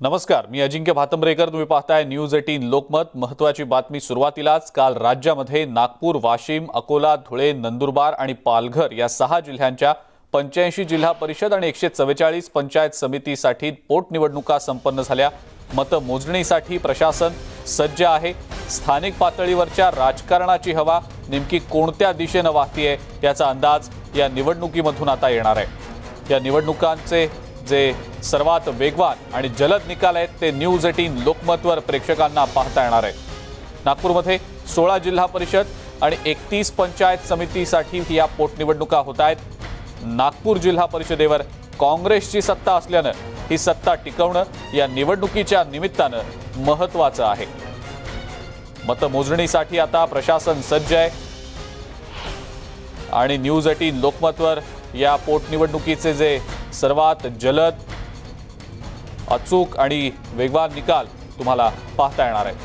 नमस्कार, मी अजिंक्य भातंब्रेकर। तुम्ही पाहताय न्यूज 18 लोकमत। महत्त्वाची बातमी सुरुवातीलाच। काल राज्यामध्ये नागपूर, वाशिम, अकोला, धुळे, नंदुरबार आणि पालघर या 6 जिल्ह्यांच्या 85 जिल्हा परिषद आणि 144 पंचायत समितीसाठी पोटनिवडणुका संपन्न झाल्या। मतमोजणीसाठी प्रशासन सज्ज आहे। स्थानिक पातळीवरच्या राजकारणाची हवा नेमकी कोणत्या दिशेने वाहतीये याचा अंदाज या निवडणुकीमधून आता येणार आहे। या निवडणुकांचे जे सर्वात वेगवान आणि जलद निकाल आहेत ते न्यूज 18 लोकमतवर प्रेक्षकांना पाहता येणार आहे। नागपूरमध्ये 16 जिल्हा परिषद आणि 31 पंचायत समितीसाठी या पोटनिवडणुका होत आहेत। नागपूर जिल्हा परिषदेवर काँग्रेसची सत्ता असल्याने ही सत्ता टिकवणं या निवडणुकीच्या निमित्तानं महत्त्वाचं आहे। मतमोजणीसाठी आता प्रशासन सज्ज आहे आणि न्यूज 18 लोकमतवर या पोटनिवडणुकीचे जे सर्वात जलद, अचूक आणि वेगवान निकाल तुम्हाला पाहता येणार आहे।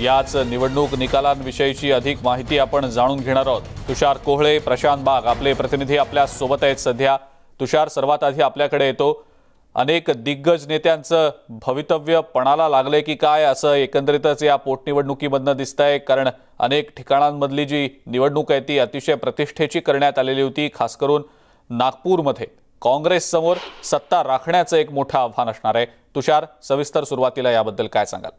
याच निवडणूक निकालांविषयीची अधिक माहिती आपण जाणून घेणार आहोत। तुषार कोहळे, प्रशांत बाग आपले प्रतिनिधी आपल्या सोबत आहेत सध्या। तुषार, सर्वात आधी आपल्याकडे येतो। अनेक दिग्गज नेत्यांचं भवितव्य पणाला लागले की काय असं एकंदरीतच या पोटनिवडणुकीमधनं दिसतंय, कारण अनेक ठिकाणांमधली जी निवडणूक आहे ती अतिशय प्रतिष्ठेची करण्यात आलेली होती। खास करून नागपूरमध्ये काँग्रेस समोर सत्ता राखण्याचं एक मोठं आव्हान असणार आहे। तुषार, सविस्तर सुरुवातीला याबद्दल काय सांगाल?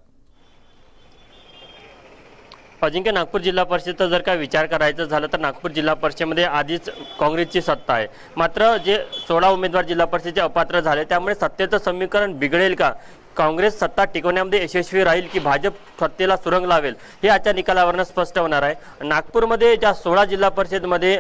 अजिंक्य, नागपूर जिल्हा परिषदेचा जर का विचार करायचा झाला तर नागपूर जिल्हा परिषदेमध्ये आधीच काँग्रेसची सत्ता आहे। मात्र जे 16 उमेदवार जिल्हा परिषदेचे अपात्र झाले त्यामुळे सत्तेचं समीकरण बिघडेल का, काँग्रेस सत्ता टिकवण्यामध्ये यशस्वी राहील की भाजप सत्तेला सुरंग लावेल हे आजच्या निकालावरून स्पष्ट होणार आहे। नागपूरमध्ये ज्या 16 जिल्हा परिषदमध्ये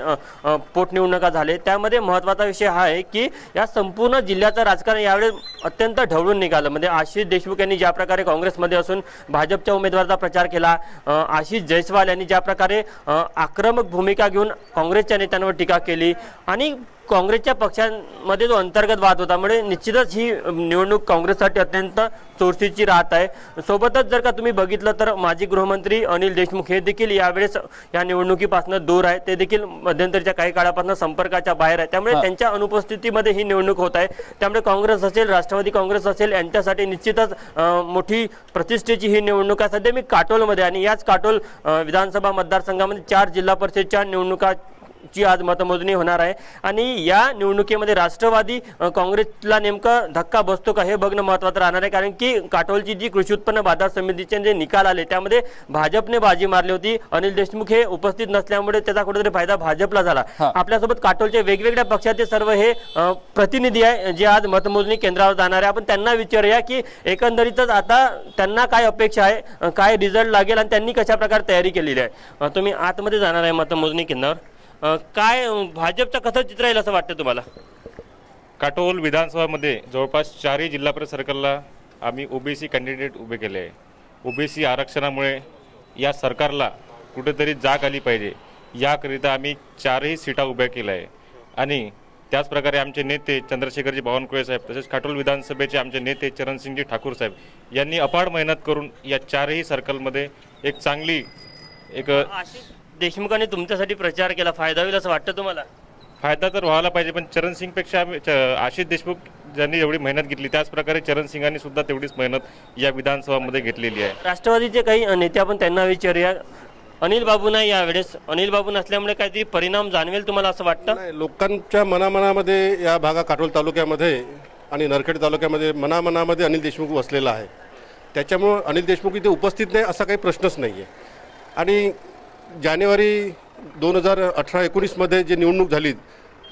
पोटनिवडणुका झाले त्यामध्ये महत्त्वाचा विषय हा आहे की या संपूर्ण जिल्ह्याचं राजकारण यावेळी अत्यंत ढवळून निघालं। म्हणजे आशिष देशमुख यांनी ज्या प्रकारे काँग्रेसमध्ये असून भाजपच्या उमेदवाराचा प्रचार केला, आशिष जयस्वाल यांनी ज्या प्रकारे आक्रमक भूमिका घेऊन काँग्रेसच्या नेत्यांवर टीका केली आणि काँग्रेसच्या पक्षांमध्ये जो अंतर्गत वाद होता, म्हणजे निश्चितच ही निवडणूक काँग्रेससाठी अत्यंत चोरशीची राहत आहे। सोबतच जर का तुम्ही बघितलं तर माजी गृहमंत्री अनिल देशमुख हे देखील यावेळेस या निवडणुकीपासून दूर आहे। ते देखील मध्यंतरीच्या काही काळापासून संपर्काच्या बाहेर आहे, त्यामुळे त्यांच्या अनुपस्थितीमध्ये ही निवडणूक होत आहे। त्यामुळे काँग्रेस असेल, राष्ट्रवादी काँग्रेस असेल, यांच्यासाठी निश्चितच मोठी प्रतिष्ठेची ही निवडणूक आहे। सध्या मी काटोलमध्ये आणि याच काटोल विधानसभा मतदारसंघामध्ये 4 जिल्हा परिषदच्या निवडणुका ची आज मतमोजणी होणार आहे आणि या निवडणुकीमध्ये राष्ट्रवादी काँग्रेसला नेमका धक्का बसतो का हे बघणं महत्त्वाचं राहणार आहे। कारण की काटोलची जी कृषी उत्पन्न बाजार समितीचे जे निकाल आले त्यामध्ये भाजपने बाजी मारली होती। अनिल देशमुख हे उपस्थित नसल्यामुळे त्याचा कुठेतरी फायदा भाजपला झाला। आपल्यासोबत काटोलचे वेगवेगळ्या पक्षाचे सर्व हे प्रतिनिधी आहे जे आज मतमोजणी केंद्रावर जाणार आहे। आपण त्यांना विचारूया की एकंदरीतच आता त्यांना काय अपेक्षा आहे, काय रिझल्ट लागेल आणि त्यांनी कशा प्रकारे तयारी केलेली आहे। तुम्ही आतमध्ये जाणार आहे मतमोजणी केंद्रावर, काय भाजपचं कसं चित्र येईल असं वाटतं तुम्हाला? काटोल विधानसभामध्ये जवळपास 4 जिल्हा परिषद सर्कलला आम्ही ओबीसी कॅन्डिडेट उभे केले आहे। ओबीसी आरक्षणामुळे या सरकारला कुठेतरी जाग आली पाहिजे याकरिता आम्ही 4ही सीटा उभ्या केल्या आहे आणि त्याचप्रकारे आमचे नेते चंद्रशेखरजी बावनकुळे साहेब तसेच काटोल विधानसभेचे आमचे नेते चरणसिंगजी ठाकूर साहेब यांनी अपार मेहनत करून या 4ही सर्कलमध्ये एक चांगली देशमुखांनी तुमच्यासाठी प्रचार केला, फायदा होईल असं वाटतं तुम्हाला? फायदा तर व्हायला पाहिजे, पण चरणसिंगपेक्षा आशिष देशमुख ज्यांनी एवढी मेहनत घेतली त्याच प्रकारे चरणसिंगांनी सुद्धा तेवढीच मेहनत या विधानसभामध्ये घेतलेली आहे। राष्ट्रवादीचे काही नेते आपण त्यांना विचारूया। अनिल बाबू नाही यावेळेस, अनिल बाबू नसल्यामुळे काहीतरी परिणाम जाणवेल तुम्हाला असं वाटतं? लोकांच्या मनामनामध्ये या भागा काटोल तालुक्यामध्ये आणि नरखेड तालुक्यामध्ये मनामनामध्ये अनिल देशमुख वसलेला आहे, त्याच्यामुळे अनिल देशमुख इथे उपस्थित नाही असा काही प्रश्नच नाही आहे। आणि जानेवारी 2018-19 मध्ये जी निवडणूक झाली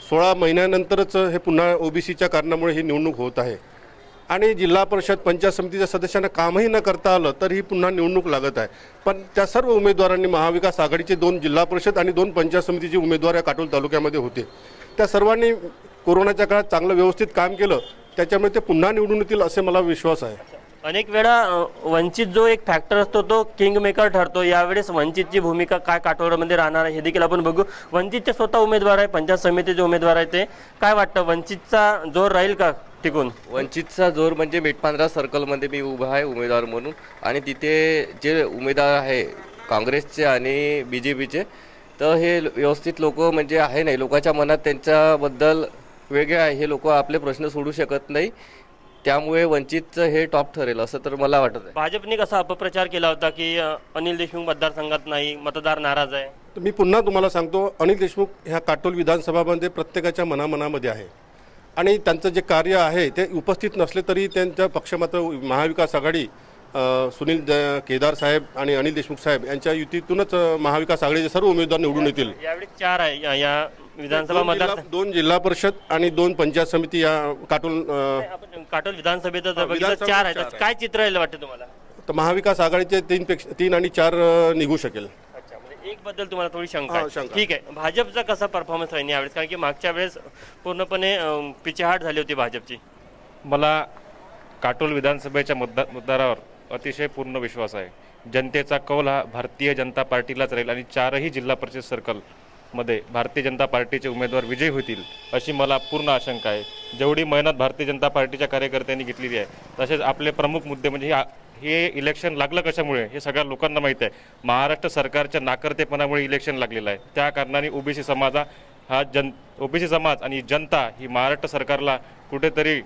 16 महिन्यानंतरच हे पुन्हा ओबीसीच्या कारणामुळे ही निवडणूक होत आहे आणि जिल्हा परिषद पंचायत समितीच्या सदस्यांना कामही न करता आलं तर ही पुन्हा निवडणूक लागत आहे। पण त्या सर्व उमेदवारांनी महाविकास आघाडीचे 2 जिल्हा परिषद आणि 2 पंचायत समितीचे उमेदवार या काटोल तालुक्यामध्ये होते, त्या सर्वांनी कोरोनाच्या काळात चांगलं व्यवस्थित काम केलं, त्याच्यामुळे ते पुन्हा निवडून येतील असे मला विश्वास आहे। अनेक वेळा वंचित जो एक फॅक्टर असतो तो किंग मेकर ठरतो। यावेळेस वंचितची भूमिका काय काटोलमध्ये राहणार आहे हे देखील आपण बघू। वंचितचे स्वतः उमेदवार आहे, पंचायत समितीचे उमेदवार आहे, ते काय वाटतं वंचितचा जोर राहील का टिकून? वंचितचा जोर म्हणजे मेटपांढरा सर्कलमध्ये मी उभा आहे उमेदवार म्हणून आणि तिथे जे उमेदवार आहे काँग्रेसचे आणि BJPचे, तर हे व्यवस्थित लोक म्हणजे आहे नाही, लोकांच्या मनात त्यांच्याबद्दल वेगळे आहे, हे लोक आपले प्रश्न सोडू शकत नाही, त्यामुळे वंचितचं हे टॉप ठरेल असं तर मला वाटत आहे. भाजपने कसा अपप्रचार केला होता की अनिल देशमुख मतदारसंघात नाही, मतदार नाराज आहे. तर मी पुन्हा तुम्हाला सांगतो, अनिल देशमुख ह्या काटोल विधानसभामध्ये प्रत्येकाच्या मनामध्ये आहे आणि त्यांचं जे कार्य आहे ते उपस्थित नसले तरी त्यांच्या पक्ष मात्र महाविकास आघाडी सुनील केदार साहेब आणि अनिल देशमुख साहेब यांच्या युतीतूनच महाविकास आघाडीचे सर्व उमेदवार निवडून येतील. यावेळी 4 आहे या विधानसभा मतदार, 2 जिल्हा परिषद आणि 2 पंचायत समिती या काटोल विधानसभेत जर बघितलं 4 आहे, तर काय चित्र आहे वाटतं तुम्हाला? तर महाविकास आघाडीचे 3 आणि 4 निघू शकेल. अच्छा, म्हणजे एक बद्दल तुम्हाला थोडी शंका आहे. शंका. ठीक आहे, भाजपचा कसा परफॉर्मन्स राहील यावेळेस, कारण की मागच्या वेळेस पूर्णपणे पिछेहाट झाली होती भाजपची. मला काटोल विधानसभेच्या मतदारावर अतिशय पूर्ण विश्वास आहे. जनतेचा कौल हा भारतीय जनता पार्टीलाच राहील आणि 4ही जिल्हा परिषद सर्कलमध्ये भारतीय जनता पार्टीचे उमेदवार विजयी होतील अशी मला पूर्ण आशंका आहे. जेवढी मेहनत भारतीय जनता पार्टीच्या कार्यकर्त्यांनी घेतलेली आहे, तसेच आपले प्रमुख मुद्दे म्हणजे हे इलेक्शन लागलं कशामुळे हे सगळ्या लोकांना माहीत आहे. महाराष्ट्र सरकारच्या नाकर्तेपणामुळे इलेक्शन लागलेलं आहे. त्या कारणाने ओबीसी समाज आणि जनता ही महाराष्ट्र सरकारला कुठेतरी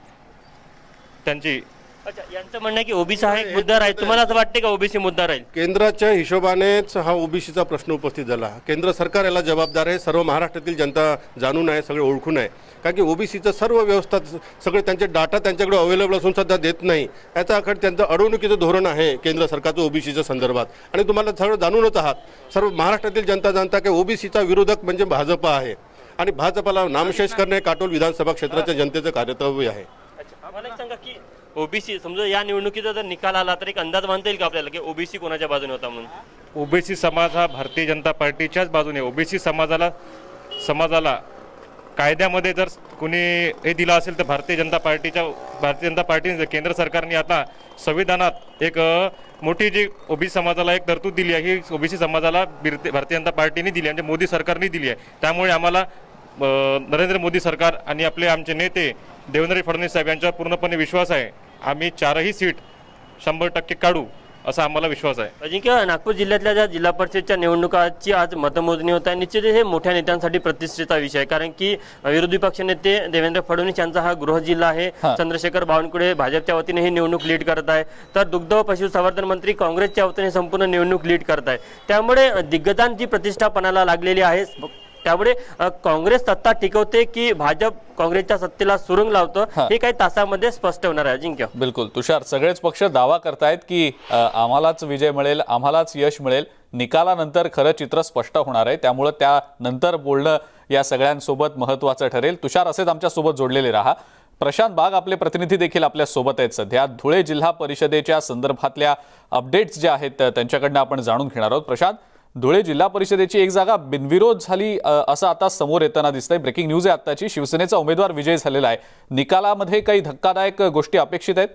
त्यांची. अच्छा, यांचं म्हणणं आहे की ओबीसी हा एक मुद्दा राहील. तुम्हाला असं वाटते का ओबीसी मुद्दा राहील? केंद्राच्या हिशोबानेच हा ओबीसीचा प्रश्न उपस्थित झाला. केंद्र सरकार याला जबाबदार आहे, सर्व महाराष्ट्रातील जनता जाणून आहे, सगळे ओळखून आहे. कारण की ओबीसीचं सर्व व्यवस्था सगळे त्यांचे डाटा त्यांच्याकडे अवेलेबल असून सुद्धा देत नाही. याचा अखेर त्यांचं अडवणुकीचं धोरण आहे केंद्र सरकारचं ओबीसीच्या संदर्भात. आणि तुम्हाला सगळं जाणूनच आहात, सर्व महाराष्ट्रातील जनता जाणता की ओबीसीचा विरोधक म्हणजे भाजप आहे आणि भाजपला नामशेष करणे काटोल विधानसभा क्षेत्राच्या जनतेचं कर्तव्य आहे. मला एक सांगा की ओबीसी समजा या निवडणुकीचा जर निकाल आला तर एक अंदाज बांधता येईल का आपल्याला की ओबीसी कोणाच्या बाजूने होता म्हणून? ओबीसी समाज हा भारतीय जनता पार्टीच्याच बाजूने. ओबीसी समाजाला कायद्यामध्ये जर कोणी हे दिलं असेल तर भारतीय जनता पार्टीने केंद्र सरकारने आता संविधानात एक मोठी जी ओबीसी समाजाला एक तरतूद दिली आहे, ही ओबीसी समाजाला भारतीय जनता पार्टीने दिली म्हणजे मोदी सरकारने दिली आहे. त्यामुळे आम्हाला नरेंद्र मोदी सरकार आणि आमचे नेते देवेंद्र फडणवीस साहेब यांच्यावर पूर्णपणे विश्वास आहे. आम्ही 4ही सीट 100% काढू असा आम्हाला विश्वास आहे. अजिंक्य, नागपूर जिल्ह्यातल्या ज्या जिल्हा परिषदच्या निवडणुकाची आज मतमोजणी होत आहे, निश्चित हे मोठ्या नेत्यांसाठी प्रतिष्ठेचा विषय आहे. कारण की विरोधी पक्षनेते देवेंद्र फडणवीस यांचा हा गृह जिल्हा आहे. चंद्रशेखर बावनकुळे भाजपच्या वतीने ही निवडणूक लीड करत आहे, तर दुग्ध व पशुसंवर्धन मंत्री काँग्रेसच्या वतीने संपूर्ण निवडणूक लीड करत आहे. त्यामुळे दिग्गजांची प्रतिष्ठा पणाला लागलेली आहे. त्यामुळे काँग्रेस सत्ता टिकवते की भाजप काँग्रेसच्या सत्तेला सुरुंग लावतं हे काही तासामध्ये स्पष्ट होणार आहे. अजिंक्य, बिलकुल तुषार, सगळेच पक्ष दावा करतायत की आम्हालाच विजय मिळेल, आम्हालाच यश मिळेल. निकालानंतर खरं चित्र स्पष्ट होणार आहे, त्यामुळे त्यानंतर बोलणं या सगळ्यांसोबत महत्त्वाचं ठरेल. तुषार, असेच आमच्या सोबत जोडलेले राहा. प्रशांत बाग आपले प्रतिनिधी देखील आपल्या सोबत आहेत सध्या. धुळे जिल्हा परिषदेच्या संदर्भातल्या अपडेट्स ज्या आहेत त्यांच्याकडनं आपण जाणून घेणार आहोत. प्रशांत, धुळे जिल्हा परिषदेची एक जागा बिनविरोध झाली असं आता समोर येताना दिसतंय. ब्रेकिंग न्यूज आहे आत्ताची. शिवसेनेचा उमेदवार विजय झालेला आहे. निकालामध्ये काही धक्कादायक गोष्टी अपेक्षित आहेत?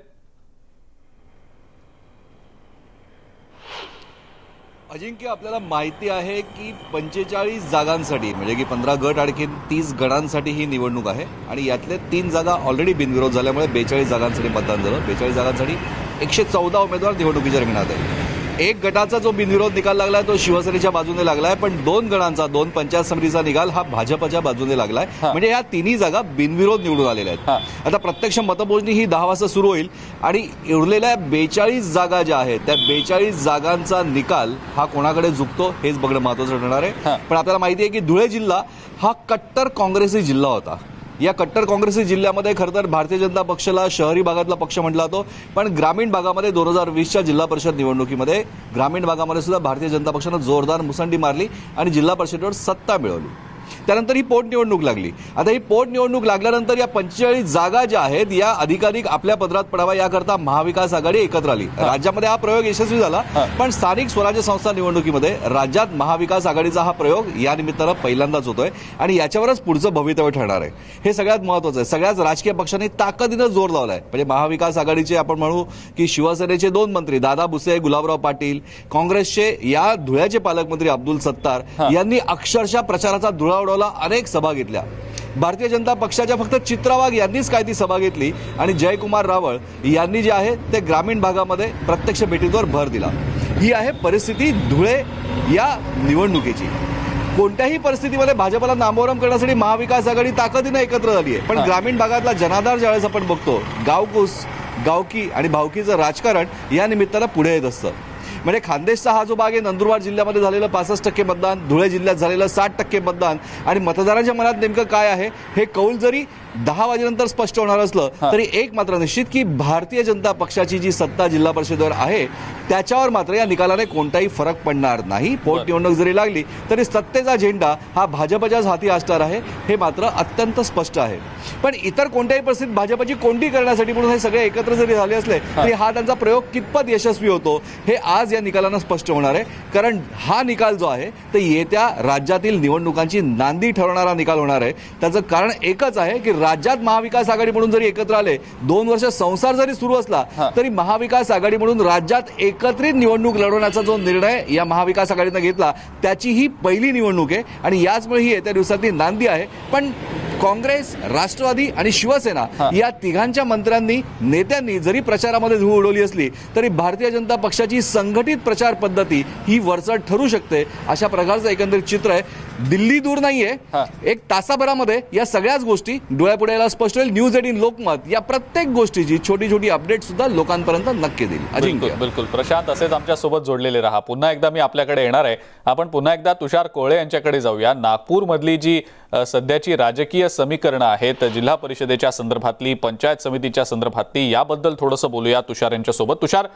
अजिंक्य, आपल्याला माहिती आहे की 45 जागांसाठी म्हणजे की 15 गट आणखी 30 गणांसाठी ही निवडणूक आहे आणि यातले 3 जागा ऑलरेडी बिनविरोध झाल्यामुळे 42 जागांसाठी मतदान झालं. 42 जागांसाठी 114 उमेदवार निवडणुकीच्या रिंगणात आहेत. एक गटाचा जो बिनविरोध निकाल लागलाय तो शिवसेनेच्या बाजूने लागलाय, पण 2 गणांचा 2 पंचायत समितीचा निकाल हा भाजपच्या बाजूने लागलाय. म्हणजे या 3ही जागा बिनविरोध निवडून आलेल्या आहेत. आता प्रत्यक्ष मतमोजणी ही 10 वाजता सुरू होईल आणि उरलेल्या 42 जागा ज्या आहेत त्या 42 जागांचा निकाल हा कोणाकडे झुकतो हेच बघणं महत्वाचं ठरणार आहे. पण आपल्याला माहिती आहे की धुळे जिल्हा हा कट्टर काँग्रेसी जिल्हा होता. या कट्टर काँग्रेसी जिल्ह्यामध्ये खरं तर भारतीय जनता पक्षाला शहरी भागातला पक्ष म्हटला जातो, पण ग्रामीण भागामध्ये 2020च्या जिल्हा परिषद निवडणुकीमध्ये ग्रामीण भागामध्ये सुद्धा भारतीय जनता पक्षानं जोरदार मुसंडी मारली आणि जिल्हा परिषदेवर सत्ता मिळवली. त्यानंतर ही पोटनिवडणूक लागली. आता ही पोटनिवडणूक लागल्यानंतर या 45 जागा ज्या आहेत या अधिकाधिक आपल्या पदरात पडावा याकरता महाविकास आघाडी एकत्र आली. राज्यामध्ये हा प्रयोग यशस्वी झाला, पण स्थानिक स्वराज्य संस्था निवडणुकीमध्ये राज्यात महाविकास आघाडीचा हा प्रयोग या निमित्तानं पहिल्यांदाच होतोय आणि याच्यावरच पुढचं भवितव्य ठरणार आहे. हे सगळ्यात महत्वाचं आहे. सगळ्याच राजकीय पक्षांनी ताकदीनं जोर लावलाय. म्हणजे महाविकास आघाडीचे आपण म्हणू की शिवसेनेचे 2 मंत्री दादा भुसे, गुलाबराव पाटील, काँग्रेसचे या धुळ्याचे पालकमंत्री अब्दुल सत्तार यांनी अक्षरशः प्रचाराचा धुळा उडवला. अनेक सभा घेतल्या. भारतीय जनता पक्षाच्या फक्त चित्रा वाघ यांनीच काय ती सभा घेतली आणि जयकुमार रावळ यांनी जे आहे ते ग्रामीण भागामध्ये प्रत्यक्ष भेटीवर भर दिला. ही आहे परिस्थिती धुळे या निवडणुकीची कोणत्याही परिस्थितीमध्ये भाजपला नामोहरम करण्यासाठी महाविकास आघाडी ताकदीनं एकत्र झाली आहे. पण ग्रामीण भागातला जनाधार ज्यावेळेस आपण बघतो, गावकूस, गावकी आणि भावकीचं राजकारण या निमित्तानं पुढे येत असतं. म्हणजे खानदेशचा हा जो भाग आहे, नंदुरबार जिल्ह्यामध्ये झालेलं 65% मतदान, धुळे जिल्ह्यात झालेलं 60% मतदान आणि मतदारांच्या मनात नेमकं काय आहे हे कौल जरी 10 वाजेनंतर स्पष्ट होणार असलं तरी एक मात्र निश्चित की भारतीय जनता पक्षाची जी सत्ता जिल्हा परिषदेवर आहे त्याच्यावर मात्र या निकालाने कोणताही फरक पडणार नाही. पोटनिवडणूक जरी लागली तरी सत्तेचा झेंडा हा भाजपच्याच हाती असणार आहे, हे मात्र अत्यंत स्पष्ट आहे. पण इतर कोणत्याही परिस्थितीत भाजपची कोंडी करण्यासाठी म्हणून हे सगळे एकत्र जरी झाले असले तरी हा त्यांचा प्रयोग कितपत यशस्वी होतो हे आज या निकालानं स्पष्ट होणार आहे. कारण हा निकाल जो आहे तो येत्या राज्यातील निवडणुकांची नांदी ठरवणारा निकाल होणार आहे. त्याचं कारण एकच आहे की राज्यात महाविकास आघाडी म्हणून जरी एकत्र आले, 2 वर्ष संसार जरी सुरू असला तरी महाविकास आघाडी म्हणून राज्यात एकत्रित निवडणूक लढवण्याचा जो निर्णय या महाविकास आघाडीनं घेतला त्याची ही पहिली निवडणूक आहे आणि याचमुळे ही येत्या दिवसातली नांदी आहे. पण काँग्रेस, राष्ट्रवादी आणि शिवसेना या तिघांच्या मंत्र्यांनी, नेत्यांनी जरी प्रचारामध्ये धूळ उडवली असली तरी भारतीय जनता पक्षाची संघटित प्रचार पद्धती ही वरचढ ठरू शकते, अशा प्रकारचं एकंदरीत चित्र आहे. दिल्ली दूर नाहीये. 1 तासाभरामध्ये या सगळ्याच गोष्टी डोळ्यापुढे यायला स्पष्ट होईल. न्यूज 18 लोकमत या प्रत्येक गोष्टीची छोटी छोटी अपडेट सुद्धा लोकांपर्यंत नक्की देईल. बिलकुल बिलकुल प्रशांत, असेच आमच्या सोबत जोडलेले राहा. पुन्हा एकदा मी आपल्याकडे येणार आहे. आपण पुन्हा एकदा तुषार कोळे यांच्याकडे जाऊया. नागपूरमधली जी सध्याची राजकीय समीकरणं आहेत, जिल्हा परिषदेच्या संदर्भातली, पंचायत समितीच्या संदर्भातली, याबद्दल थोडंसं बोलूया तुषार यांच्यासोबत. तुषार,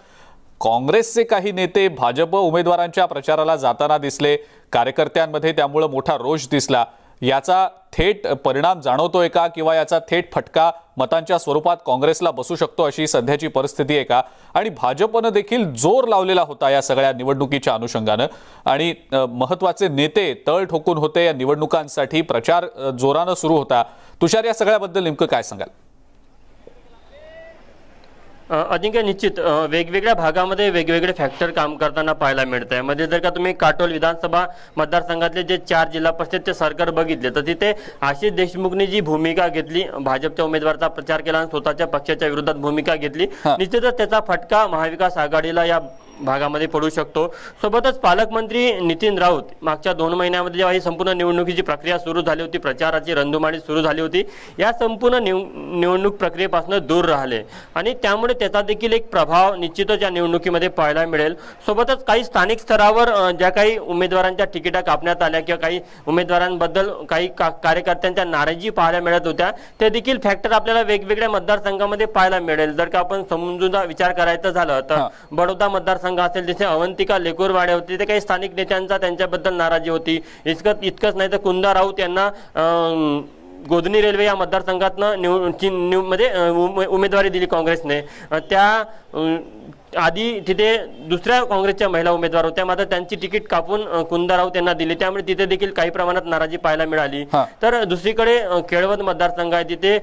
काँग्रेसचे काही नेते भाजप उमेदवारांच्या प्रचाराला जाताना दिसले, कार्यकर्त्यांमध्ये त्यामुळे मोठा रोष दिसला. याचा थेट परिणाम जाणवतोय का, किंवा याचा थेट फटका मतांच्या स्वरूपात काँग्रेसला बसू शकतो अशी सध्याची परिस्थिती आहे का? आणि भाजपनं देखील जोर लावलेला होता या सगळ्या निवडणुकीच्या अनुषंगानं आणि महत्त्वाचे नेते तळ ठोकून होते. या निवडणुकांसाठी प्रचार जोरानं सुरू होता. तुषार, या सगळ्याबद्दल नेमकं काय सांगाल? अजिंक्य, निश्चित वेगवेगळ्या भागामध्ये वेगवेगळे फॅक्टर काम करताना पाहायला मिळत आहे. म्हणजे जर का तुम्ही काटोल विधानसभा मतदारसंघातले जे 4 जिल्हा परिषदचे सरकार बघितले तर तिथे आशिष देशमुखनी जी भूमिका घेतली, भाजपच्या उमेदवाराचा प्रचार केला आणि स्वतःच्या पक्षाच्या विरोधात भूमिका घेतली, निश्चितच त्याचा फटका महाविकास आघाडीला या भागामध्ये पडू शकतो. सोबतच पालकमंत्री नितीन राऊत मागच्या 2 महिन्यामध्ये जेव्हा ही संपूर्ण निवडणुकीची प्रक्रिया सुरू झाली होती, प्रचाराची रणधुमाळी सुरू झाली होती, या संपूर्ण निवडणूक प्रक्रियेपासून दूर राहिले आणि त्यामुळे त्याचा देखील एक प्रभाव निश्चितच या निवडणुकीमध्ये पाहायला मिळेल. सोबतच काही स्थानिक स्तरावर ज्या काही उमेदवारांच्या तिकिटा कापण्यात आल्या किंवा काही उमेदवारांबद्दल काही कार्यकर्त्यांच्या नाराजी पाहायला मिळत होत्या, ते देखील फॅक्टर आपल्याला वेगवेगळ्या मतदारसंघामध्ये पाहायला मिळेल. जर का आपण समजून विचार करायचा झालं तर बडोदा मतदार संघ असेल, जिथे अवंतिका लेकुरवाडे होती, ते काही स्थानिक नेत्यांचा त्यांच्याबद्दल नाराजी होती. इतकंच नाही तर कुंदा राऊत यांना गोधनी रेल्वे या मतदारसंघातनं मध्ये उमेदवारी दिली काँग्रेसने. त्या आधी तिथे दुसऱ्या काँग्रेसच्या महिला उमेदवार होत्या, मात्र त्यांची तिकीट कापून कुंदा राऊत यांना दिली, त्यामुळे तिथे देखील काही प्रमाणात नाराजी पाहायला मिळाली. तर दुसरीकडे केळवद मतदारसंघ आहे, तिथे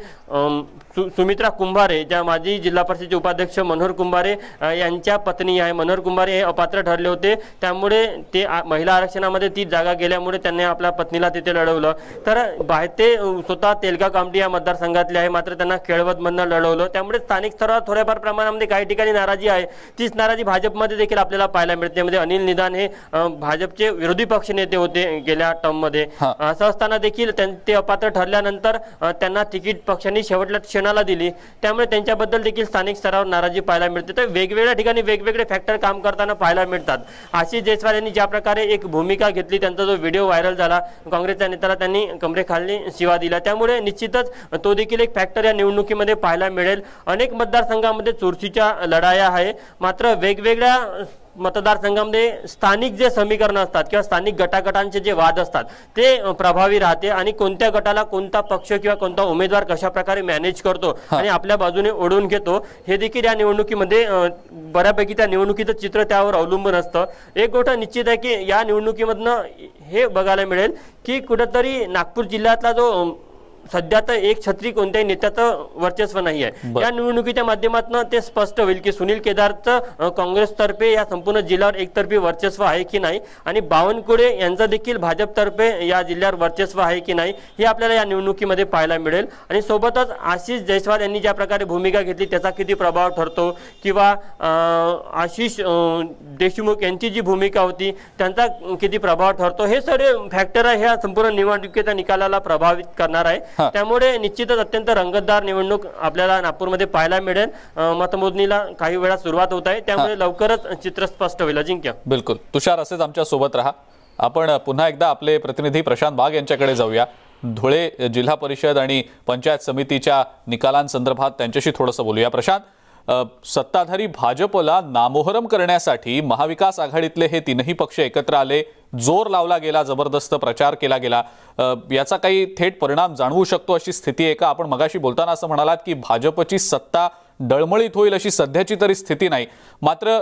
सुमित्रा कुंभारे, ज्या माजी जिल्हा परिषदेचे उपाध्यक्ष मनोहर कुंभारे यांच्या पत्नी आहे, मनोहर कुंभारे हे अपात्र ठरले होते, त्यामुळे ते महिला आरक्षणामध्ये ती जागा गेल्यामुळे त्यांनी आपल्या पत्नीला तिथे लढवलं. तर ते स्वतः तेलगा कामठी या मतदारसंघातले आहे, मात्र त्यांना केळवदमधनं लढवलं. त्यामुळे स्थानिक स्तरावर थोड्याफार प्रमाणामध्ये काही ठिकाणी नाराजी आहे. तीच नाराजी भाजपमध्ये देखील आपल्याला पाहायला मिळते. मध्ये अनिल निदान हे भाजपचे विरोधी पक्ष नेते होते गेल्या टर्ममध्ये. असं असताना देखील ते अपात्र ठरल्यानंतर त्यांना तिकीट पक्षांनी शेवटल्या क्षणाला दिली, त्यामुळे त्यांच्याबद्दल देखील स्थानिक स्तरावर नाराजी पाहायला मिळते. तर वेगवेगळ्या ठिकाणी वेगवेगळे फॅक्टर काम करताना पाहायला मिळतात. आशिष जयस्वाल यांनी ज्या प्रकारे एक भूमिका घेतली, त्यांचा जो व्हिडिओ व्हायरल झाला, काँग्रेसच्या नेत्याला त्यांनी कमरेखाली शिवा दिला, त्यामुळे निश्चितच तो देखील एक फॅक्टर या निवडणुकीमध्ये पाहायला मिळेल. अनेक मतदारसंघामध्ये चुरशीच्या लढाया आहे, मात्र वेगवेगळ्या मतदारसंघामध्ये स्थानिक जे समीकरण असतात किंवा स्थानिक गटागटांचे जे वाद असतात ते प्रभावी राहते आणि कोणत्या गटाला कोणता पक्ष किंवा कोणता उमेदवार कशा प्रकारे मॅनेज करतो आणि आपल्या बाजूने ओढून घेतो, हे देखील या निवडणुकीमध्ये बऱ्यापैकी त्या निवडणुकीचं चित्र त्यावर अवलंबून असतं. एक गोष्ट निश्चित आहे की या निवडणुकीमधनं हे बघायला मिळेल की कुठेतरी नागपूर जिल्ह्यातला जो सध्या तर एक छत्री कोणत्याही नेत्याचं वर्चस्व नाही आहे. या निवडणुकीच्या माध्यमातून ते स्पष्ट होईल की सुनील केदारचं काँग्रेसतर्फे या संपूर्ण जिल्ह्यावर एकतर्फी वर्चस्व आहे की नाही आणि बावनकुळे यांचं देखील भाजपतर्फे या जिल्ह्यावर वर्चस्व आहे की नाही हे आपल्याला या निवडणुकीमध्ये पाहायला मिळेल. आणि सोबतच आशिष जयस्वाल यांनी ज्या प्रकारे भूमिका घेतली त्याचा किती प्रभाव ठरतो किंवा आशिष देशमुख यांची जी भूमिका होती त्यांचा किती प्रभाव ठरतो हे सगळे फॅक्टर आहे ह्या संपूर्ण निवडणुकीच्या निकालाला प्रभावित करणार आहे. त्यामुळे निश्चितच अत्यंत रंगतदार निवडणूक आपल्याला नागपूरमध्ये पाहायला मिळेल. मतमोजणीला काही वेळा सुरुवात होत आहे त्यामुळे लवकरच चित्र स्पष्ट होईल. अजिंक्य. बिलकुल तुषार, असेच आमच्या सोबत राहा. आपण पुन्हा एकदा आपले प्रतिनिधी प्रशांत बाग यांच्याकडे जाऊया. धुळे जिल्हा परिषद आणि पंचायत समितीच्या निकालांसंदर्भात त्यांच्याशी थोडंसं बोलूया. प्रशांत, सत्ताधारी भाजपला नामोहरम करण्यासाठी महाविकास आघाडीतले हे तीनही पक्ष एकत्र आले, जोर लावला गेला, जबरदस्त प्रचार केला गेला. याचा काही थेट परिणाम जाणवू शकतो अशी स्थिती आहे का? आपण मगाशी बोलताना असं म्हणालात की भाजपची सत्ता डळमळीत होईल अशी सध्याची तरी स्थिती नाही. मात्र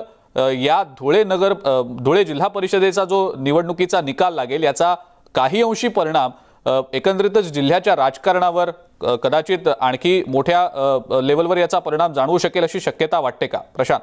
या धुळे जिल्हा परिषदेचा जो निवडणुकीचा निकाल लागेल याचा काही अंशी परिणाम एकंदरीतच जिल्ह्याच्या राजकारणावर कदाचित आणखी मोठ्या लेवलवर याचा परिणाम जाणवू शकेल अशी शक्यता वाटते का प्रशांत?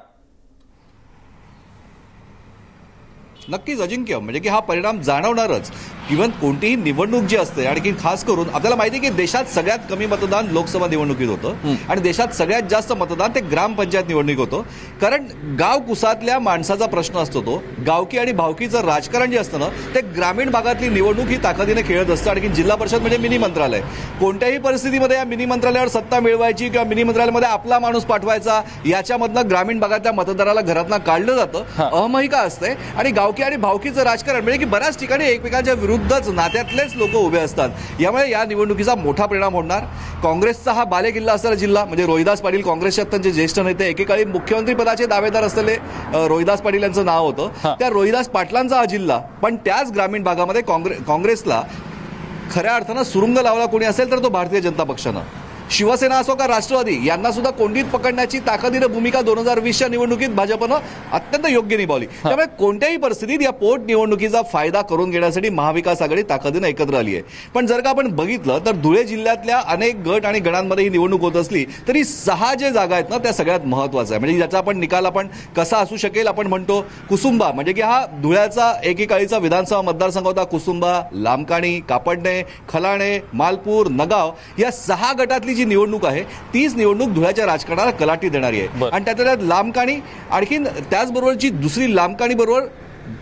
नक्कीच अजिंक्य, म्हणजे की हा परिणाम जाणवणारच. इव्हन कोणतीही निवडणूक जी असते, आणखी खास करून आपल्याला माहिती आहे की देशात सगळ्यात कमी मतदान लोकसभा निवडणुकीत होतं आणि देशात सगळ्यात जास्त मतदान ते ग्रामपंचायत निवडणूक होतं. कारण गाव कुसातल्या माणसाचा प्रश्न असतो तो गावकी आणि भावकीचं राजकारण जे असतं ना ते ग्रामीण भागातली निवडणूक ही ताकदीने खेळत असतं. आणखी जिल्हा परिषद म्हणजे मिनी मंत्रालय. कोणत्याही परिस्थितीमध्ये या मिनी मंत्रालयावर सत्ता मिळवायची किंवा मिनी मंत्रालयामध्ये आपला माणूस पाठवायचा याच्यामधनं ग्रामीण भागातल्या मतदाराला घरातनं काढलं जातं. अहमहिका असते आणि गावकी आणि भावकीचं राजकारण म्हणजे की बऱ्याच ठिकाणी एकमेकांच्या विरुद्धच नात्यातलेच लोक उभे असतात. यामुळे या निवडणुकीचा मोठा परिणाम होणार. काँग्रेसचा हा बालेकिल्ला असलेला जिल्हा म्हणजे रोहिदास पाटील काँग्रेसचे अत्यंत ज्येष्ठ नेते, एकेकाळी मुख्यमंत्री पदाचे दावेदार असलेले रोहिदास पाटील यांचं नाव होतं. त्या रोहिदास पाटलांचा हा जिल्हा, पण त्याच ग्रामीण भागामध्ये काँग्रेसला खऱ्या अर्थानं सुरुंग लावला कोणी असेल तर तो भारतीय जनता पक्षानं. शिवसेना असो का राष्ट्रवादी यांना सुद्धा कोंडीत पकडण्याची ताकदीनं भूमिका 2020च्या निवडणुकीत भाजपनं अत्यंत योग्य निभावली. त्यामुळे कोणत्याही परिस्थितीत या पोट निवडणुकीचा फायदा करून घेण्यासाठी महाविकास आघाडी ताकदीनं एकत्र आली आहे. पण जर का आपण बघितलं तर धुळे जिल्ह्यातल्या अनेक गट आणि गणांमध्ये ही निवडणूक होत असली तरी 6 जे जागा आहेत ना त्या सगळ्यात महत्त्वाचा आहे. म्हणजे याचा आपण निकाल आपण कसा असू शकेल आपण म्हणतो कुसुंबा, म्हणजे की हा धुळ्याचा एकेकाळीचा विधानसभा मतदारसंघ होता. कुसुंबा, लामकाणी, कापडणे, खलाणे, मालपूर, नगाव या 6 गटातली जी निवडणूक आहे तीच निवडणूक धुळ्याच्या राजकारणाला कलाटी देणारी आहे. आणि त्यातल्या लांबकाणी आणखी त्याचबरोबरची दुसरी लांबकाणी बरोबर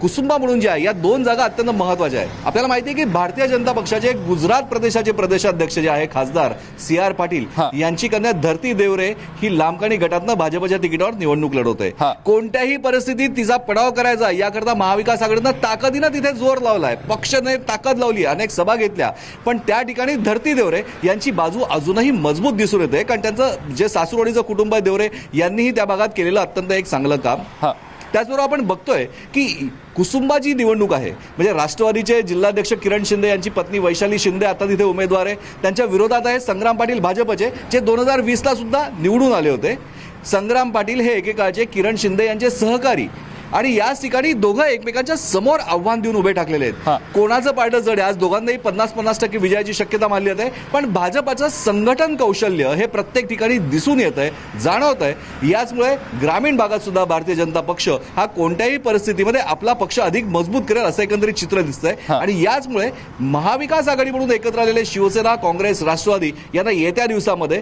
कुसुंबा म्हणून जे आहे या 2 जागा अत्यंत महत्त्वाच्या आहेत. आपल्याला माहिती आहे की भारतीय जनता पक्षाचे गुजरात प्रदेशाचे प्रदेशाध्यक्ष जे आहे खासदार CR पाटील यांची कन्या धरती देवरे ही लांबकाणी गटातनं भाजपच्या तिकिटावर निवडणूक लढवते. कोणत्याही परिस्थितीत तिचा पडाव करायचा याकरता महाविकास आघाडीनं ताकदीनं तिथे जोर लावलाय. पक्षाने ताकद लावली, अनेक सभा घेतल्या, पण त्या ठिकाणी धरती देवरे यांची बाजू अजूनही मजबूत दिसून येते. कारण त्यांचं जे सासूरवाडीचं कुटुंब आहे देवरे यांनीही त्या भागात केलेलं अत्यंत एक चांगलं काम. त्याचबरोबर आपण बघतोय की कुसुंबा जी निवडणूक आहे म्हणजे राष्ट्रवादीचे जिल्हाध्यक्ष किरण शिंदे यांची पत्नी वैशाली शिंदे आता तिथे उमेदवार आहे. त्यांच्या विरोधात आहे संग्राम पाटील भाजपचे, जे 2020ला सुद्धा निवडून आले होते. संग्राम पाटील हे एकेकाळचे किरण शिंदे यांचे सहकारी आणि याच ठिकाणी दोघं एकमेकांच्या समोर आव्हान देऊन उभे टाकलेले आहेत. कोणाचं पारडं जड आहे? आज दोघांनाही 50-50% विजयाची शक्यता मानली जाते. पण भाजपाचं संघटन कौशल्य हे प्रत्येक ठिकाणी दिसून येत आहे, जाणवत आहे. याचमुळे ग्रामीण भागात सुद्धा भारतीय जनता पक्ष हा कोणत्याही परिस्थितीमध्ये आपला पक्ष अधिक मजबूत करेल असं एकंदरीत चित्र दिसतंय. आणि याचमुळे महाविकास आघाडी म्हणून एकत्र आलेले शिवसेना, काँग्रेस, राष्ट्रवादी यांना येत्या दिवसामध्ये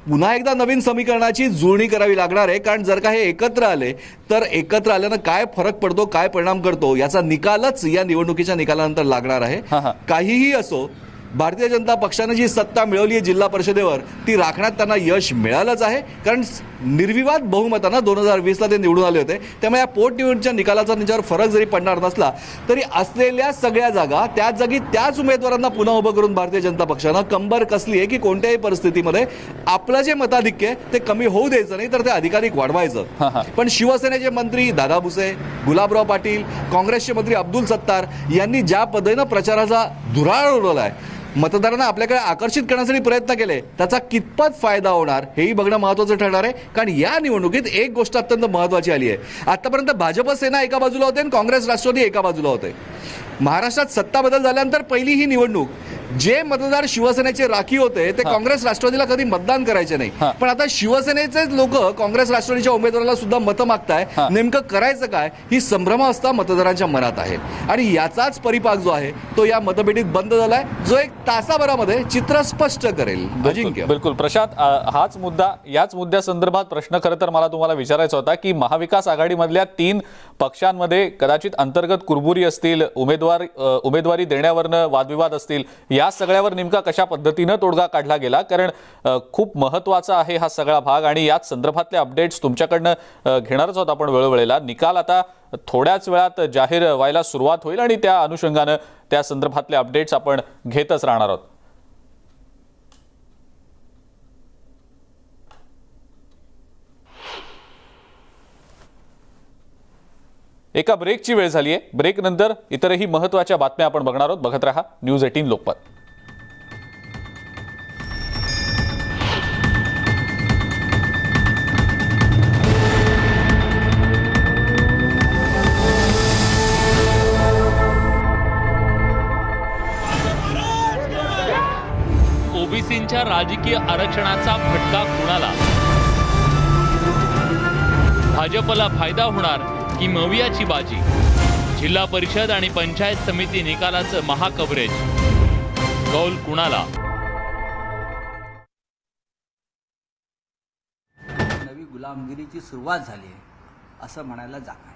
पुन्हा एकदा नवीन समीकरणाची जुळणी करावी लागणार आहे. कारण जर का हे एकत्र आले तर एकत्र आल्यानं काय फरक पडतो, काय परिणाम करतो याचा निकालच या निवडणुकीच्या निकालानंतर लागणार आहे. काहीही असो, भारतीय जनता पक्षानं जी सत्ता मिळवली आहे जिल्हा परिषदेवर ती राखण्यात त्यांना यश मिळालंच आहे. कारण निर्विवाद बहुमतानं 2020ला ते निवडून आले होते. त्यामुळे या पोटनिवडणुकीच्या निकालाचा त्यांच्यावर फरक जरी पडणार नसला तरी असलेल्या सगळ्या जागा त्याच जागी त्याच उमेदवारांना पुन्हा उभं करून भारतीय जनता पक्षानं कंबर कसली आहे की कोणत्याही परिस्थितीमध्ये आपलं जे मताधिक्य आहे ते कमी होऊ द्यायचं नाही तर ते अधिकाधिक वाढवायचं. पण शिवसेनेचे मंत्री दादा भुसे, गुलाबराव पाटील, काँग्रेसचे मंत्री अब्दुल सत्तार यांनी ज्या पद्धतीनं प्रचाराचा धुराळ उडवला आहे, मतदारांना आपल्याकडे आकर्षित करण्यासाठी प्रयत्न केले, त्याचा कितपत फायदा होणार हेही बघणं महत्त्वाचं ठरणार आहे. कारण या निवडणुकीत एक गोष्ट अत्यंत महत्त्वाची आली आहे. आतापर्यंत भाजप सेना एका बाजूला होते आणि काँग्रेस राष्ट्रवादी एका बाजूला होते. महाराष्ट्रात सत्ता बदल झाल्यानंतर पहिली ही निवडणूक जे मतदार शिवसेनेचे राखी होते ते काँग्रेस राष्ट्रवादीला कधी मतदान करायचे नाही, पण आता शिवसेनेचेच लोक काँग्रेस राष्ट्रवादीच्या उमेदवाराला सुद्धा मतं मागताय. नेमकं करायचं काय ही संभ्रमावस्था मतदारांच्या मनात आहे आणि याचाच परिपाक जो आहे तो या मतपेटीत बंद झालाय, जो एक तासाभरामध्ये चित्र स्पष्ट करेल. अजिंक्य. बिलकुल प्रशांत, हाच मुद्दा, याच मुद्द्यासंदर्भात प्रश्न खरं तर मला तुम्हाला विचारायचा होता की महाविकास आघाडीमधल्या 3 पक्षांमध्ये कदाचित अंतर्गत कुरबुरी असतील, उमेदवारी देण्यावरनं वादविवाद असतील, या सगळ्यावर नेमका कशा पद्धतीनं तोडगा काढला गेला, कारण खूप महत्त्वाचा आहे हा सगळा भाग आणि याच संदर्भातले अपडेट्स तुमच्याकडनं घेणारच आहोत आपण वेळोवेळेला. निकाल आता थोड्याच वेळात जाहीर व्हायला सुरुवात होईल आणि त्या अनुषंगानं त्या संदर्भातले अपडेट्स आपण घेतच राहणार आहोत. एका ब्रेकची वेळ झाली आहे. ब्रेक नंतर इतरही महत्त्वाच्या बातम्या आपण बघणार आहोत. बघत रहा न्यूज 18 लोकमत. ओबीसींच्या राजकीय आरक्षणाचा फटका कुणाला? भाजपला फायदा होणार की मवियाची बाजी? जिल्हा परिषद आणि पंचायत समिती निकालाचं महाकव्हरेज. कौल कुणाला? नवी गुलामगिरीची सुरुवात झाली आहे असं म्हणायला जागा आहे.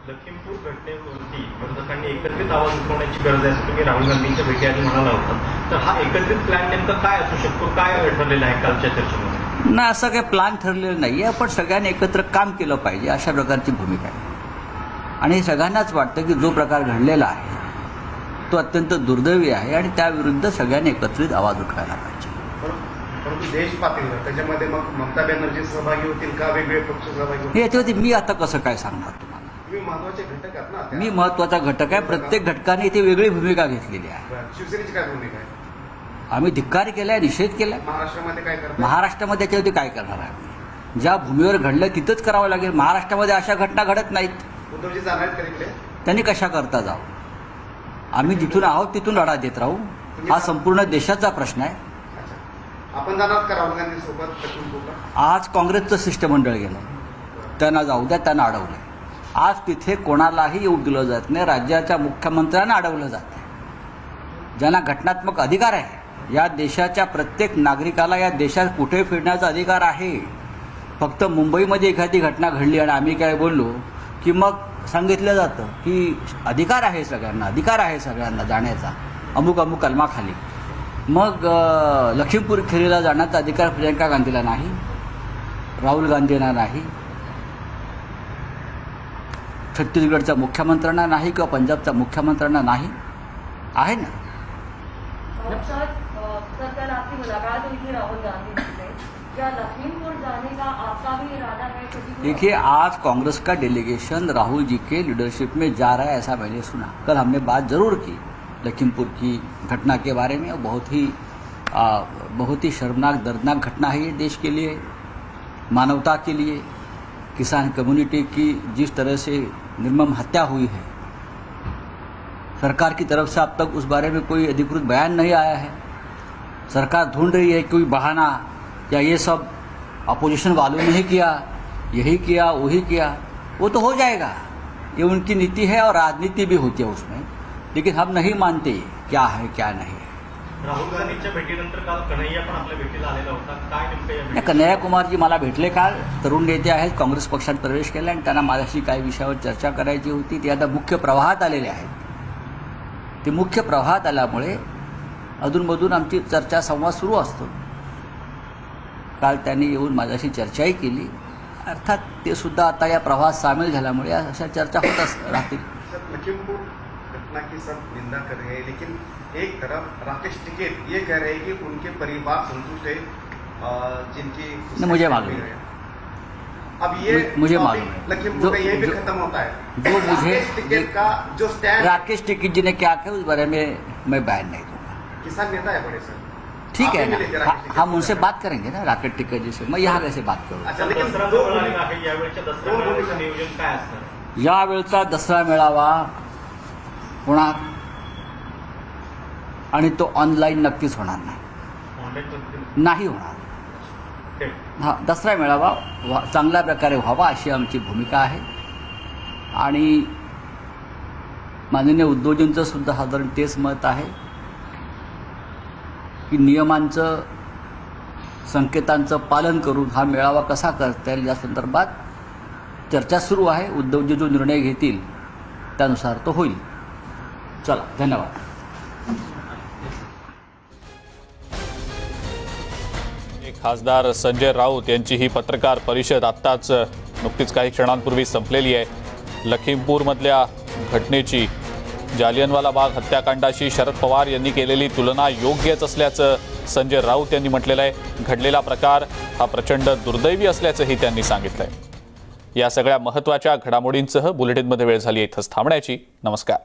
लखीमपूर घटनेवरती विरोधकांनी एकत्रित आवाज उठवण्याची गरज आहे असं तुम्ही राहुल गांधींच्या भेटीआधी म्हणाला होता. तर हा एकत्रित प्लॅन नेमका काय असू शकतो, काय ठरलेलं आहे कालच्या चर्चेमध्ये? नाही, असं काही प्लॅन ठरलेलं नाही आहे, पण सगळ्यांनी एकत्र काम केलं पाहिजे अशा प्रकारची भूमिका आहे. आणि सगळ्यांनाच वाटतं की जो प्रकार घडलेला आहे तो अत्यंत दुर्दैवी आहे आणि त्याविरुद्ध सगळ्यांनी एकत्रित आवाज उठवायला पाहिजे. परंतु देश पातळीवर त्याच्यामध्ये मग ममता बॅनर्जी सहभागी होतील का, वेगवेगळे पक्ष सहभागी होतील? याच्यावरती मी आता कसं काय सांगणार तुम्हाला? तुम्ही महत्वाचे घटक आहात ना. मी महत्वाचा घटक आहे. प्रत्येक घटकाने इथे वेगळी भूमिका घेतलेली आहे. शिवसेनेची काय भूमिका आहे? आम्ही धिक्कार केलाय, निषेध केलाय. महाराष्ट्रामध्ये काय करतात? महाराष्ट्रामध्ये त्याच्यावरती काय करणार आहे? ज्या भूमीवर घडलं तिथंच करावं लागेल. महाराष्ट्रामध्ये अशा घटना घडत नाहीत. उद्धवजी जाणार आहेत कधीकडे? त्यांनी कशा करता जावं? आम्ही जिथून आहोत तिथून लढा देत राहू. हा संपूर्ण देशाचा प्रश्न आहे. आपण जाणार का राहुल गांधी सोबत? आज काँग्रेसचं शिष्टमंडळ गेलं, त्यांना जाऊ द्या, त्यांना अडवलं. आज तिथे कोणालाही येऊ दिलं जात नाही. राज्याच्या मुख्यमंत्र्यांना अडवलं जातं. ज्यांना घटनात्मक अधिकार आहे, या देशाच्या प्रत्येक नागरिकाला या देशात कुठे फिरण्याचा अधिकार आहे. फक्त मुंबईमध्ये एखादी घटना घडली आणि आम्ही काय बोललो की मग सांगितलं जातं की अधिकार आहे सगळ्यांना, अधिकार आहे सगळ्यांना जाण्याचा अमुक अमुक कलमाखाली. मग लखीमपूर खिरीला जाण्याचा अधिकार प्रियंका गांधीला नाही, राहुल गांधींना नाही, छत्तीसगडच्या मुख्यमंत्र्यांना नाही किंवा पंजाबच्या मुख्यमंत्र्यांना नाही, आहे ना. सर कल आपकी मुलाकात हुई थी राहुल गांधी से, क्या लखीमपुर जाने का आपका भी इरादा है? देखिए, आज कांग्रेस का डेलीगेशन राहुल जी के लीडरशिप में जा रहा है ऐसा मैंने सुना. कल हमने बात जरूर की लखीमपुर की घटना के बारे में. बहुत ही शर्मनाक दर्दनाक घटना है ये देश के लिए, मानवता के लिए. किसान कम्युनिटी की जिस तरह से निर्मम हत्या हुई है, सरकार की तरफ से अब तक उस बारे में कोई अधिकृत बयान नहीं आया है. सरकार ढूंढ रही है कोई बहाना, या ये सब अपोजिशन वालों ने ही किया, यही किया, वही किया. वो तो हो जाएगा, ये उनकी नीति है और राजनीति भी होती है उसमें. लेकिन हम नहीं मानते क्या है क्या नहीं है. राहुल गांधींच्या भेटीनंतर काल कन्हैया पण आपल्या भेटीला आलेला होता. काय नेमकं कन्हैया कुमारजी मला भेटले काल. तरुण नेते आहेत, काँग्रेस पक्षात प्रवेश केला आणि त्यांना माझ्याशी काही विषयावर चर्चा करायची होती. ते आता मुख्य प्रवाहात आलेले आहेत. ते मुख्य प्रवाहात आल्यामुळे अधूनमधून आमची चर्चा संवाद सुरू असतो. काल त्यांनी येऊन माझ्याशी चर्चाही केली. अर्थात ते सुद्धा आता या प्रवाहात सामील झाल्यामुळे अशा चर्चा होत राहतील. लखीमपुर घटना की सब निंदा कर रहे हैं, लेकिन एक तरफ राकेश टिकैत ये कह रहे हैं कि उनके परिवार संतुष्ट है, जिनकी मुझे मालूम है. अब ये मुझे मालूम है लखीमपुर का ये भी खत्म होता है. जो मुझे राकेश टिकैत का जो स्टैंड, राकेश टिकैत जी ने क्या किया उस बारे में मैं बयान नहीं दूंगा. किसान नेता है बड़े सर. ठीक है ना, हम उनसे बात करेंगे ना राकेश टिकैत जी से. मैं यहाँ कैसे बात करूँ? अच्छा, लेकिन नियोजन काय असतं? यावेळचा दसरा मेळावा होणार आणि तो ऑनलाईन नक्कीच होणार नाही, ऑनलाईन नाही होणार. हा दसरा मेळावा चांगल्या प्रकारे व्हावा अशी आमची भूमिका आहे. आणि माननीय उद्योजकांचं सुद्धा साधारण तेच मत आहे की नियमांचं, संकेतांचं पालन करून हा मेळावा कसा करता येईल या संदर्भात चर्चा सुरू आहे. उद्योजक जो निर्णय घेतील त्यानुसार तो होईल. चला, धन्यवाद. खासदार संजय राऊत यांची ही पत्रकार परिषद आत्ताच नुकतीच काही क्षणांपूर्वी संपलेली आहे. लखीमपूरमधल्या घटनेची, जालियनवाला बाग हत्याकांडाशी शरद पवार यांनी केलेली तुलना योग्यच असल्याचं संजय राऊत यांनी म्हटलेलं आहे. घडलेला प्रकार हा प्रचंड दुर्दैवी असल्याचंही त्यांनी सांगितलंय. या सगळ्या महत्त्वाच्या घडामोडींसह बुलेटिनमध्ये वेळ झाली इथंच थांबण्याची. नमस्कार.